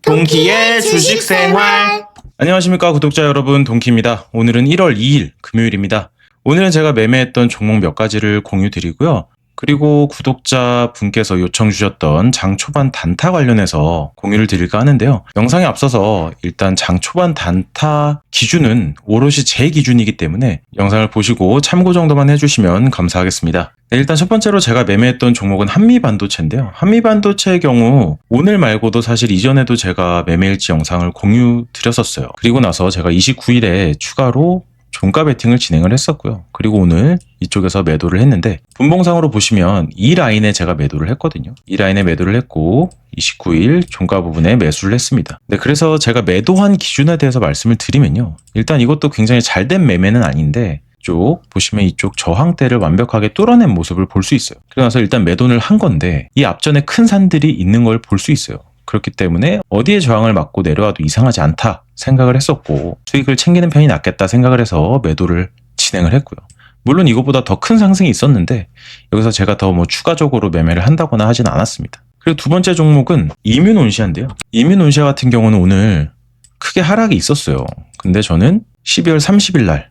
동키의 주식생활. 안녕하십니까 구독자 여러분, 동키입니다. 오늘은 1월 2일 금요일입니다. 오늘은 제가 매매했던 종목 몇 가지를 공유 드리고요. 그리고 구독자 분께서 요청 주셨던 장 초반 단타 관련해서 공유를 드릴까 하는데요. 영상에 앞서서 일단 장 초반 단타 기준은 오롯이 제 기준이기 때문에 영상을 보시고 참고 정도만 해주시면 감사하겠습니다. 네, 일단 첫 번째로 제가 매매했던 종목은 한미반도체인데요. 한미반도체의 경우 오늘 말고도 사실 이전에도 제가 매매일지 영상을 공유 드렸었어요. 그리고 나서 제가 29일에 추가로 종가 베팅을 진행을 했었고요. 그리고 오늘 이쪽에서 매도를 했는데 분봉상으로 보시면 이 라인에 제가 매도를 했거든요. 이 라인에 매도를 했고 29일 종가 부분에 매수를 했습니다. 네, 그래서 제가 매도한 기준에 대해서 말씀을 드리면요. 일단 이것도 굉장히 잘된 매매는 아닌데 이쪽 보시면 이쪽 저항대를 완벽하게 뚫어낸 모습을 볼 수 있어요. 그래서 일단 매도를 한 건데 이 앞전에 큰 산들이 있는 걸 볼 수 있어요. 그렇기 때문에 어디에 저항을 맞고 내려와도 이상하지 않다 생각을 했었고 수익을 챙기는 편이 낫겠다 생각을 해서 매도를 진행을 했고요. 물론 이것보다 더 큰 상승이 있었는데 여기서 제가 더 추가적으로 매매를 한다거나 하진 않았습니다. 그리고 두 번째 종목은 이뮤온시아인데요. 이뮤온시아 같은 경우는 오늘 크게 하락이 있었어요. 근데 저는 12월 30일 날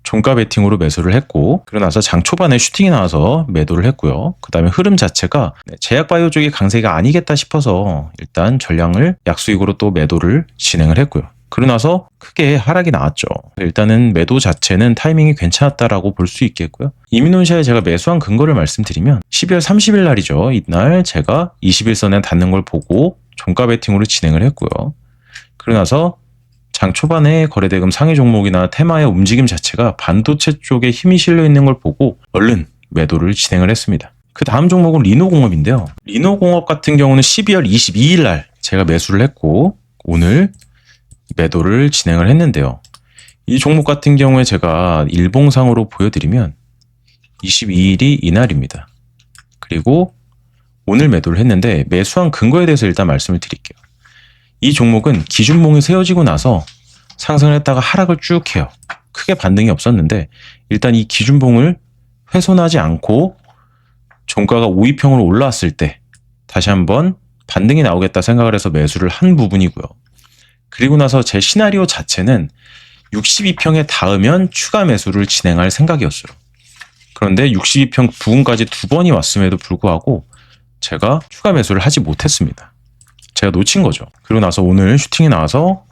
종가 베팅으로 매수를 했고 그러고 나서 장 초반에 슈팅이 나와서 매도를 했고요. 그 다음에 흐름 자체가 제약바이오 쪽이 강세가 아니겠다 싶어서 일단 전량을 약수익으로 또 매도를 진행을 했고요. 그러고 나서 크게 하락이 나왔죠. 일단은 매도 자체는 타이밍이 괜찮았다라고 볼 수 있겠고요. 이뮤온시아에 제가 매수한 근거를 말씀드리면 12월 30일 날이죠. 이날 제가 21선에 닿는 걸 보고 종가 베팅으로 진행을 했고요. 그러고 나서 장 초반에 거래대금 상위 종목이나 테마의 움직임 자체가 반도체 쪽에 힘이 실려 있는 걸 보고 얼른 매도를 진행을 했습니다. 그 다음 종목은 리노공업인데요. 리노공업 같은 경우는 12월 22일 날 제가 매수를 했고 오늘 매도를 진행을 했는데요. 이 종목 같은 경우에 제가 일봉상으로 보여드리면 22일이 이날입니다. 그리고 오늘 매도를 했는데 매수한 근거에 대해서 일단 말씀을 드릴게요. 이 종목은 기준봉이 세워지고 나서 상승을 했다가 하락을 쭉 해요. 크게 반등이 없었는데 일단 이 기준봉을 훼손하지 않고 종가가 5위평으로 올라왔을 때 다시 한번 반등이 나오겠다 생각을 해서 매수를 한 부분이고요. 그리고 나서 제 시나리오 자체는 62평에 닿으면 추가 매수를 진행할 생각이었어요. 그런데 62평 부근까지 두 번이 왔음에도 불구하고 제가 추가 매수를 하지 못했습니다. 제가 놓친 거죠. 그리고 나서 오늘 슈팅이 나와서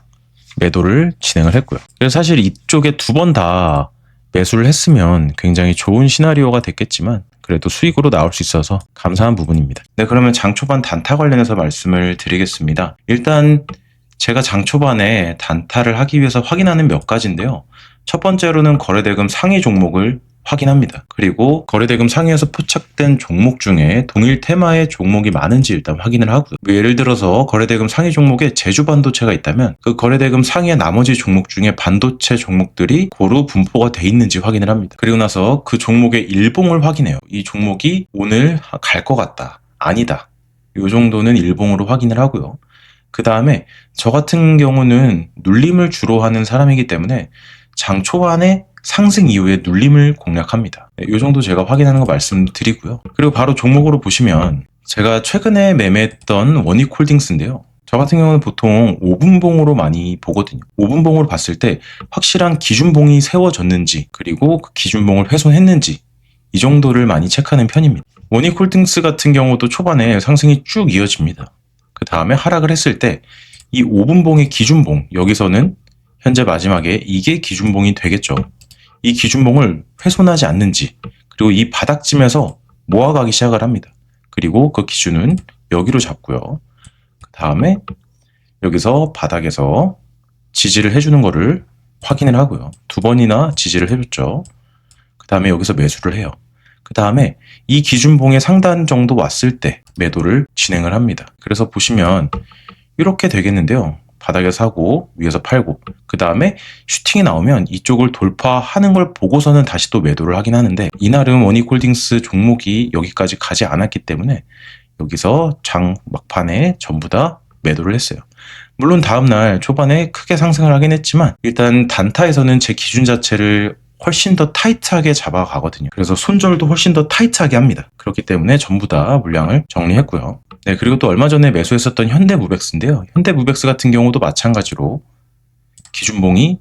매도를 진행을 했고요. 그래서 사실 이쪽에 두 번 다 매수를 했으면 굉장히 좋은 시나리오가 됐겠지만 그래도 수익으로 나올 수 있어서 감사한 부분입니다. 네, 그러면 장 초반 단타 관련해서 말씀을 드리겠습니다. 일단 제가 장 초반에 단타를 하기 위해서 확인하는 몇 가지인데요. 첫 번째로는 거래대금 상위 종목을 확인합니다. 그리고 거래대금 상위에서 포착된 종목 중에 동일 테마의 종목이 많은지 일단 확인을 하고요. 예를 들어서 거래대금 상위 종목에 제주반도체가 있다면 그 거래대금 상위의 나머지 종목 중에 반도체 종목들이 고루 분포가 돼 있는지 확인을 합니다. 그리고 나서 그 종목의 일봉을 확인해요. 이 종목이 오늘 갈 것 같다, 아니다, 이 정도는 일봉으로 확인을 하고요. 그 다음에 저 같은 경우는 눌림을 주로 하는 사람이기 때문에 장 초반에 상승 이후에 눌림을 공략합니다. 이 정도 제가 확인하는 거 말씀드리고요. 그리고 바로 종목으로 보시면 제가 최근에 매매했던 원익홀딩스인데요. 저 같은 경우는 보통 5분봉으로 많이 보거든요. 5분봉으로 봤을 때 확실한 기준봉이 세워졌는지 그리고 그 기준봉을 훼손했는지 이 정도를 많이 체크하는 편입니다. 원익홀딩스 같은 경우도 초반에 상승이 쭉 이어집니다. 그 다음에 하락을 했을 때 이 5분봉의 기준봉, 여기서는 현재 마지막에 이게 기준봉이 되겠죠. 이 기준봉을 훼손하지 않는지 그리고 이 바닥쯤에서 모아가기 시작을 합니다. 그리고 그 기준은 여기로 잡고요. 그 다음에 여기서 바닥에서 지지를 해주는 거를 확인을 하고요. 두 번이나 지지를 해줬죠. 그 다음에 여기서 매수를 해요. 그 다음에 이 기준봉의 상단 정도 왔을 때 매도를 진행을 합니다. 그래서 보시면 이렇게 되겠는데요. 바닥에 사고 위에서 팔고 그 다음에 슈팅이 나오면 이쪽을 돌파하는 걸 보고서는 다시 또 매도를 하긴 하는데 이날은 원익홀딩스 종목이 여기까지 가지 않았기 때문에 여기서 장 막판에 전부 다 매도를 했어요. 물론 다음날 초반에 크게 상승을 하긴 했지만 일단 단타에서는 제 기준 자체를 훨씬 더 타이트하게 잡아가거든요. 그래서 손절도 훨씬 더 타이트하게 합니다. 그렇기 때문에 전부 다 물량을 정리했고요. 네, 그리고 또 얼마 전에 매수했었던 현대무벡스인데요. 현대무벡스 같은 경우도 마찬가지로 기준봉이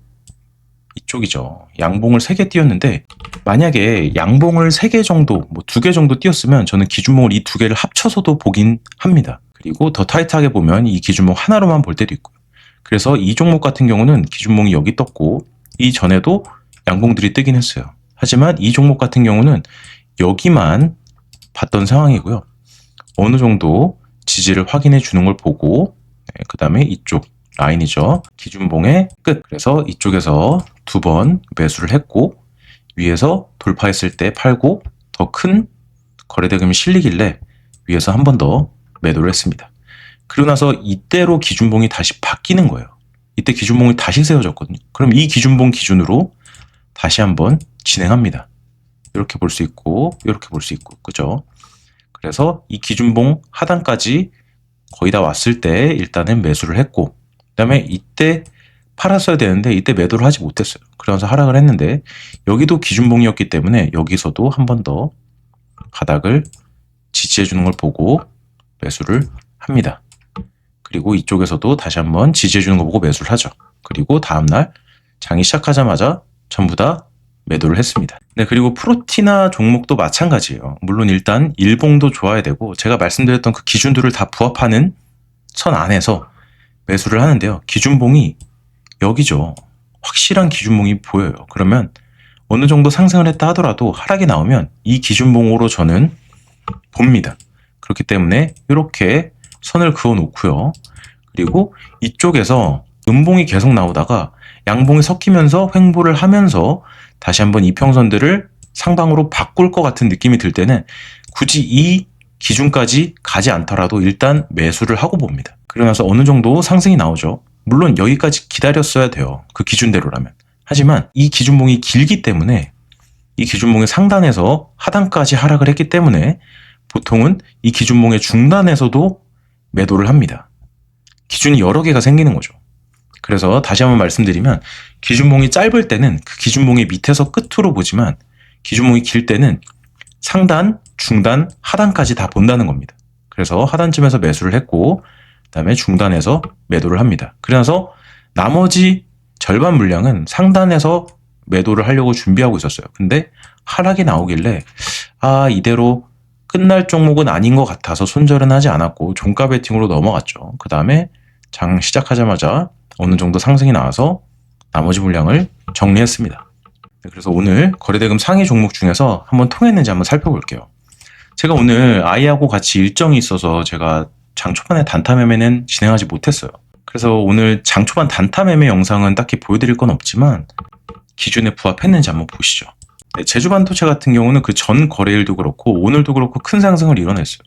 이쪽이죠. 양봉을 3개 띄웠는데 만약에 양봉을 3개 정도, 뭐 2개 정도 띄웠으면 저는 기준봉을 이 2개를 합쳐서도 보긴 합니다. 그리고 더 타이트하게 보면 이 기준봉 하나로만 볼 때도 있고요. 그래서 이 종목 같은 경우는 기준봉이 여기 떴고 이전에도 양봉들이 뜨긴 했어요. 하지만 이 종목 같은 경우는 여기만 봤던 상황이고요. 어느 정도 지지를 확인해 주는 걸 보고 그 다음에 이쪽 라인이죠. 기준봉의 끝. 그래서 이쪽에서 2번 매수를 했고 위에서 돌파했을 때 팔고 더 큰 거래대금이 실리길래 위에서 한 번 더 매도를 했습니다. 그러고 나서 이때로 기준봉이 다시 바뀌는 거예요. 이때 기준봉이 다시 세워졌거든요. 그럼 이 기준봉 기준으로 다시 한번 진행합니다. 이렇게 볼 수 있고 이렇게 볼 수 있고 그죠? 그래서 이 기준봉 하단까지 거의 다 왔을 때 일단은 매수를 했고 그 다음에 이때 팔았어야 되는데 이때 매도를 하지 못했어요. 그러면서 하락을 했는데 여기도 기준봉이었기 때문에 여기서도 한 번 더 바닥을 지지해 주는 걸 보고 매수를 합니다. 그리고 이쪽에서도 다시 한번 지지해 주는 거 보고 매수를 하죠. 그리고 다음날 장이 시작하자마자 전부 다 매도를 했습니다. 네, 그리고 프로티나 종목도 마찬가지예요. 물론 일단 일봉도 좋아야 되고 제가 말씀드렸던 그 기준들을 다 부합하는 선 안에서 매수를 하는데요. 기준봉이 여기죠. 확실한 기준봉이 보여요. 그러면 어느 정도 상승을 했다 하더라도 하락이 나오면 이 기준봉으로 저는 봅니다. 그렇기 때문에 이렇게 선을 그어 놓고요. 그리고 이쪽에서 음봉이 계속 나오다가 양봉이 섞이면서 횡보를 하면서 다시 한번 이평선들을 상방으로 바꿀 것 같은 느낌이 들 때는 굳이 이 기준까지 가지 않더라도 일단 매수를 하고 봅니다. 그러고 나서 어느 정도 상승이 나오죠. 물론 여기까지 기다렸어야 돼요. 그 기준대로라면. 하지만 이 기준봉이 길기 때문에 이 기준봉의 상단에서 하단까지 하락을 했기 때문에 보통은 이 기준봉의 중단에서도 매도를 합니다. 기준이 여러 개가 생기는 거죠. 그래서 다시 한번 말씀드리면 기준봉이 짧을 때는 그 기준봉의 밑에서 끝으로 보지만 기준봉이 길 때는 상단, 중단, 하단까지 다 본다는 겁니다. 그래서 하단쯤에서 매수를 했고 그다음에 중단에서 매도를 합니다. 그래서 나머지 절반 물량은 상단에서 매도를 하려고 준비하고 있었어요. 근데 하락이 나오길래 이대로 끝날 종목은 아닌 것 같아서 손절은 하지 않았고 종가 베팅으로 넘어갔죠. 그 다음에 장 시작하자마자 어느 정도 상승이 나와서 나머지 물량을 정리했습니다. 그래서 오늘 거래대금 상위 종목 중에서 한번 통했는지 한번 살펴볼게요. 제가 오늘 아이하고 같이 일정이 있어서 제가 장 초반에 단타 매매는 진행하지 못했어요. 그래서 오늘 장 초반 단타 매매 영상은 딱히 보여드릴 건 없지만 기준에 부합했는지 한번 보시죠. 네, 제주반도체 같은 경우는 그 전 거래일도 그렇고 오늘도 그렇고 큰 상승을 이뤄냈어요.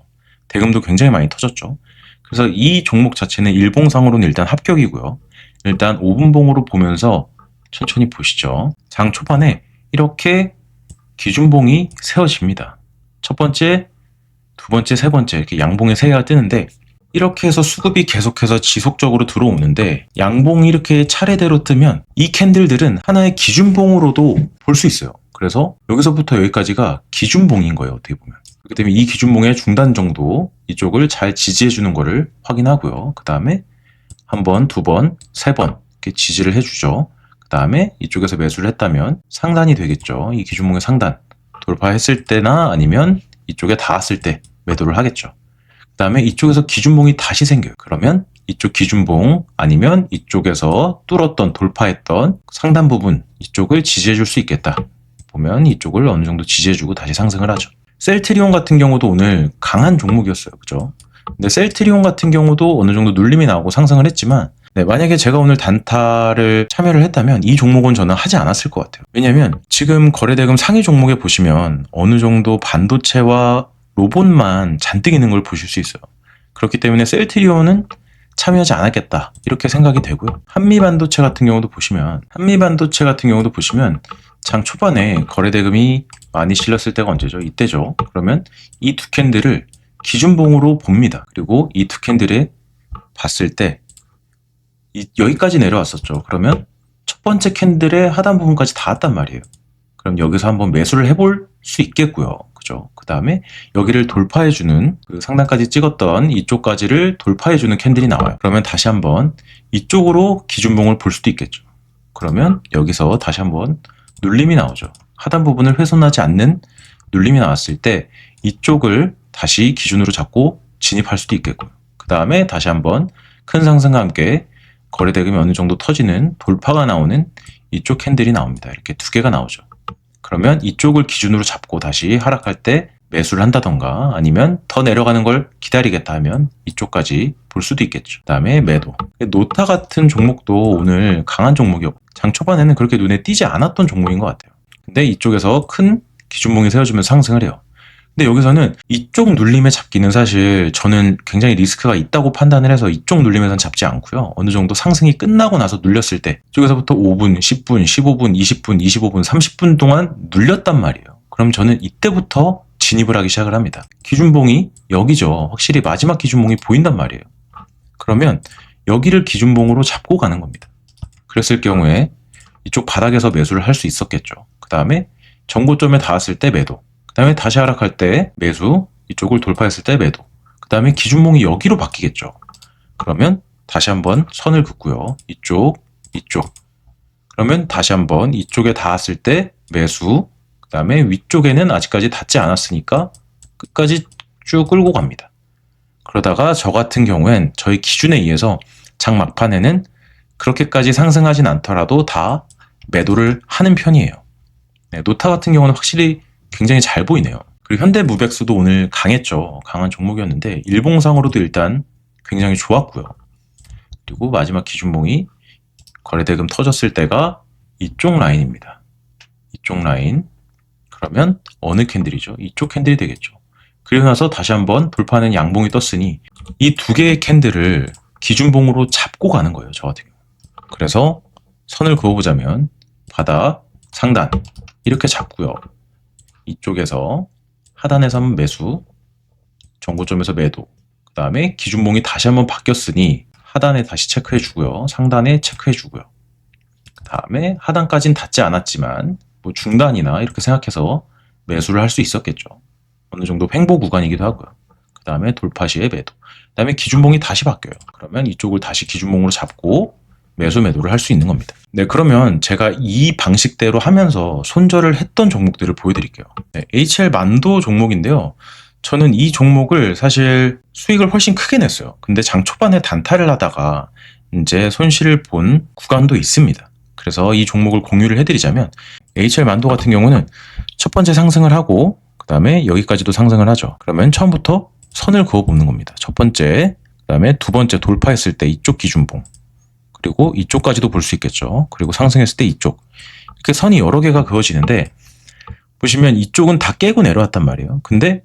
대금도 굉장히 많이 터졌죠. 그래서 이 종목 자체는 일봉상으로는 일단 합격이고요. 일단 5분봉으로 보면서 천천히 보시죠. 장 초반에 이렇게 기준봉이 세워집니다. 첫 번째, 두 번째, 세 번째 이렇게 양봉에 3개가 뜨는데 이렇게 해서 수급이 계속해서 지속적으로 들어오는데 양봉이 이렇게 차례대로 뜨면 이 캔들들은 하나의 기준봉으로도 볼 수 있어요. 그래서 여기서부터 여기까지가 기준봉인 거예요. 어떻게 보면. 그렇기 때문에 이 기준봉의 중단 정도 이쪽을 잘 지지해 주는 거를 확인하고요. 그 다음에 한 번, 두 번, 세 번 이렇게 지지를 해주죠. 그 다음에 이쪽에서 매수를 했다면 상단이 되겠죠. 이 기준봉의 상단 돌파했을 때나 아니면 이쪽에 닿았을 때 매도를 하겠죠. 그 다음에 이쪽에서 기준봉이 다시 생겨요. 그러면 이쪽 기준봉 아니면 이쪽에서 뚫었던 돌파했던 상단 부분 이쪽을 지지해 줄 수 있겠다. 보면 이쪽을 어느 정도 지지해주고 다시 상승을 하죠. 셀트리온 같은 경우도 오늘 강한 종목이었어요. 그죠? 근데 셀트리온 같은 경우도 어느 정도 눌림이 나오고 상승을 했지만 만약에 제가 오늘 단타를 참여를 했다면 이 종목은 저는 하지 않았을 것 같아요. 왜냐면 지금 거래대금 상위 종목에 보시면 어느 정도 반도체와 로봇만 잔뜩 있는 걸 보실 수 있어요. 그렇기 때문에 셀트리온은 참여하지 않았겠다 이렇게 생각이 되고요. 한미반도체 같은 경우도 보시면 장 초반에 거래대금이 많이 실렸을 때가 언제죠? 이때죠. 그러면 이 두 캔들을 기준봉으로 봅니다. 그리고 이 두 캔들에 봤을 때 여기까지 내려왔었죠. 그러면 첫 번째 캔들의 하단 부분까지 닿았단 말이에요. 그럼 여기서 한번 매수를 해볼 수 있겠고요. 그죠? 그 다음에 여기를 돌파해주는 그 상단까지 찍었던 이쪽까지를 돌파해주는 캔들이 나와요. 그러면 다시 한번 이쪽으로 기준봉을 볼 수도 있겠죠. 그러면 여기서 다시 한번 눌림이 나오죠. 하단 부분을 훼손하지 않는 눌림이 나왔을 때 이쪽을 다시 기준으로 잡고 진입할 수도 있겠고요. 그 다음에 다시 한번 큰 상승과 함께 거래 대금이 어느 정도 터지는 돌파가 나오는 이쪽 캔들이 나옵니다. 이렇게 두 개가 나오죠. 그러면 이쪽을 기준으로 잡고 다시 하락할 때 매수를 한다던가 아니면 더 내려가는 걸 기다리겠다 하면 이쪽까지 볼 수도 있겠죠. 그 다음에 매도. 노타 같은 종목도 오늘 강한 종목이었고 장 초반에는 그렇게 눈에 띄지 않았던 종목인 것 같아요. 근데 이쪽에서 큰 기준봉이 세워주면서 상승을 해요. 근데 여기서는 이쪽 눌림에 잡기는 사실 저는 굉장히 리스크가 있다고 판단을 해서 이쪽 눌림에선 잡지 않고요. 어느 정도 상승이 끝나고 나서 눌렸을 때 이쪽에서부터 5분, 10분, 15분, 20분, 25분, 30분 동안 눌렸단 말이에요. 그럼 저는 이때부터 진입을 하기 시작을 합니다. 기준봉이 여기죠. 확실히 마지막 기준봉이 보인단 말이에요. 그러면 여기를 기준봉으로 잡고 가는 겁니다. 그랬을 경우에 이쪽 바닥에서 매수를 할 수 있었겠죠. 그 다음에 전고점에 닿았을 때 매도. 그 다음에 다시 하락할 때 매수, 이쪽을 돌파했을 때 매도. 그 다음에 기준봉이 여기로 바뀌겠죠. 그러면 다시 한번 선을 긋고요. 이쪽. 그러면 다시 한번 이쪽에 닿았을 때 매수, 그 다음에 위쪽에는 아직까지 닿지 않았으니까 끝까지 쭉 끌고 갑니다. 그러다가 저 같은 경우엔 저희 기준에 의해서 장 막판에는 그렇게까지 상승하진 않더라도 다 매도를 하는 편이에요. 네, 노타 같은 경우는 확실히 굉장히 잘 보이네요. 그리고 현대무백수도 오늘 강했죠. 강한 종목이었는데 일봉상으로도 일단 굉장히 좋았고요. 그리고 마지막 기준봉이 거래대금 터졌을 때가 이쪽 라인입니다. 이쪽 라인. 그러면 어느 캔들이죠? 이쪽 캔들이 되겠죠. 그리고 나서 다시 한번 돌파하는 양봉이 떴으니 이 두 개의 캔들을 기준봉으로 잡고 가는 거예요. 저 같은 경우. 그래서 선을 그어보자면 바닥, 상단 이렇게 잡고요. 이쪽에서 하단에서 한번 매수, 전고점에서 매도, 그 다음에 기준봉이 다시 한번 바뀌었으니 하단에 다시 체크해 주고요. 상단에 체크해 주고요. 그 다음에 하단까지는 닿지 않았지만 뭐 중단이나 이렇게 생각해서 매수를 할 수 있었겠죠. 어느 정도 횡보 구간이기도 하고요. 그 다음에 돌파 시에 매도. 그 다음에 기준봉이 다시 바뀌어요. 그러면 이쪽을 다시 기준봉으로 잡고 매도를 할 수 있는 겁니다. 네, 그러면 제가 이 방식대로 하면서 손절을 했던 종목들을 보여드릴게요. 네, HL 만도 종목인데요. 저는 이 종목을 사실 수익을 훨씬 크게 냈어요. 근데 장 초반에 단타를 하다가 이제 손실을 본 구간도 있습니다. 그래서 이 종목을 공유를 해드리자면 HL 만도 같은 경우는 첫 번째 상승을 하고 그 다음에 여기까지도 상승을 하죠. 그러면 처음부터 선을 그어보는 겁니다. 첫 번째, 그 다음에 두 번째 돌파했을 때 이쪽 기준봉, 그리고 이쪽까지도 볼 수 있겠죠. 그리고 상승했을 때 이쪽. 이렇게 선이 여러 개가 그어지는데 보시면 이쪽은 다 깨고 내려왔단 말이에요. 근데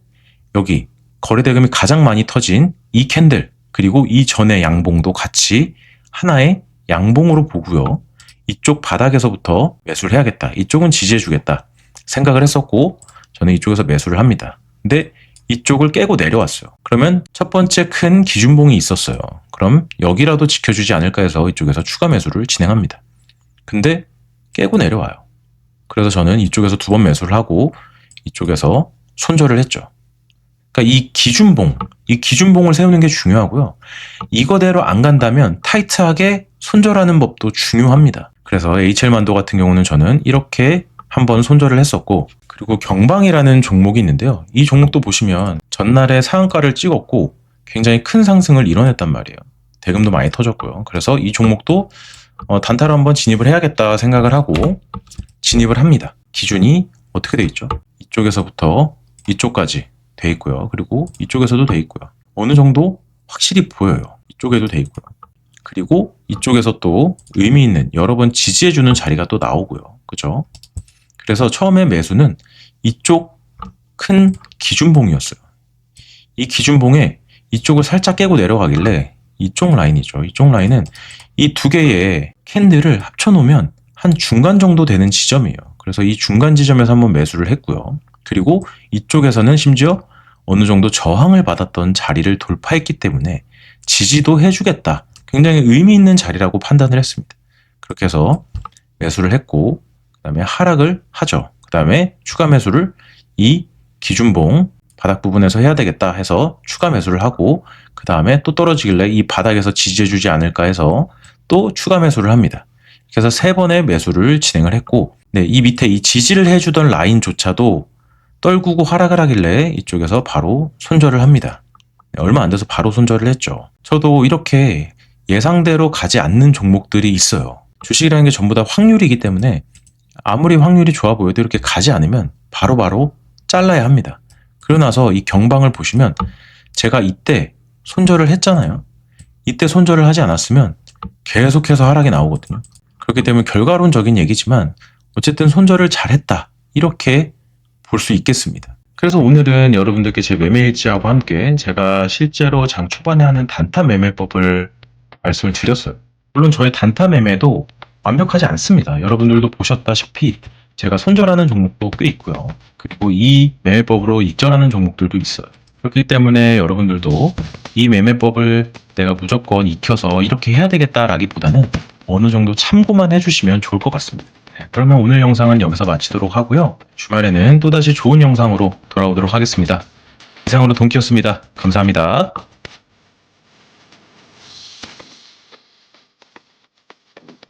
여기 거래대금이 가장 많이 터진 이 캔들 그리고 이 전의 양봉도 같이 하나의 양봉으로 보고요. 이쪽 바닥에서부터 매수를 해야겠다. 이쪽은 지지해주겠다 생각을 했었고 저는 이쪽에서 매수를 합니다. 근데 이쪽을 깨고 내려왔어요. 그러면 첫 번째 큰 기준봉이 있었어요. 그럼 여기라도 지켜주지 않을까 해서 이쪽에서 추가 매수를 진행합니다. 근데 깨고 내려와요. 그래서 저는 이쪽에서 두 번 매수를 하고 이쪽에서 손절을 했죠. 그러니까 이 기준봉을 세우는 게 중요하고요. 이거대로 안 간다면 타이트하게 손절하는 법도 중요합니다. 그래서 HL만도 같은 경우는 저는 이렇게 한번 손절을 했었고, 그리고 경방이라는 종목이 있는데요. 이 종목도 보시면 전날에 상한가를 찍었고 굉장히 큰 상승을 이뤄냈단 말이에요. 대금도 많이 터졌고요. 그래서 이 종목도 단타로 한번 진입을 해야겠다 생각을 하고 진입을 합니다. 기준이 어떻게 돼 있죠? 이쪽에서부터 이쪽까지 돼 있고요. 그리고 이쪽에서도 돼 있고요. 어느 정도 확실히 보여요. 이쪽에도 돼 있고요. 그리고 이쪽에서 또 의미 있는 여러 번 지지해주는 자리가 또 나오고요. 그죠? 그래서 처음에 매수는 이쪽 큰 기준봉이었어요. 이 기준봉에 이쪽을 살짝 깨고 내려가길래 이쪽 라인이죠. 이쪽 라인은 이 두 개의 캔들을 합쳐놓으면 한 중간 정도 되는 지점이에요. 그래서 이 중간 지점에서 한번 매수를 했고요. 그리고 이쪽에서는 심지어 어느 정도 저항을 받았던 자리를 돌파했기 때문에 지지도 해주겠다. 굉장히 의미 있는 자리라고 판단을 했습니다. 그렇게 해서 매수를 했고 그 다음에 하락을 하죠. 그 다음에 추가 매수를 이 기준봉 바닥 부분에서 해야 되겠다 해서 추가 매수를 하고, 그 다음에 또 떨어지길래 이 바닥에서 지지해주지 않을까 해서 또 추가 매수를 합니다. 그래서 3번의 매수를 진행을 했고, 네, 이 밑에 이 지지를 해주던 라인조차도 떨구고 하락을 하길래 이쪽에서 바로 손절을 합니다. 네, 얼마 안 돼서 바로 손절을 했죠. 저도 이렇게 예상대로 가지 않는 종목들이 있어요. 주식이라는 게 전부 다 확률이기 때문에 아무리 확률이 좋아 보여도 이렇게 가지 않으면 바로바로 잘라야 합니다. 그러고 나서 이 경방을 보시면 제가 이때 손절을 했잖아요. 이때 손절을 하지 않았으면 계속해서 하락이 나오거든요. 그렇기 때문에 결과론적인 얘기지만 어쨌든 손절을 잘했다, 이렇게 볼 수 있겠습니다. 그래서 오늘은 여러분들께 제 매매 일지하고 함께 제가 실제로 장 초반에 하는 단타 매매법을 말씀을 드렸어요. 물론 저의 단타 매매도 완벽하지 않습니다. 여러분들도 보셨다시피 제가 손절하는 종목도 꽤 있고요. 그리고 이 매매법으로 익절하는 종목들도 있어요. 그렇기 때문에 여러분들도 이 매매법을 내가 무조건 익혀서 이렇게 해야 되겠다라기보다는 어느 정도 참고만 해주시면 좋을 것 같습니다. 네, 그러면 오늘 영상은 여기서 마치도록 하고요. 주말에는 또다시 좋은 영상으로 돌아오도록 하겠습니다. 이상으로 동키였습니다. 감사합니다.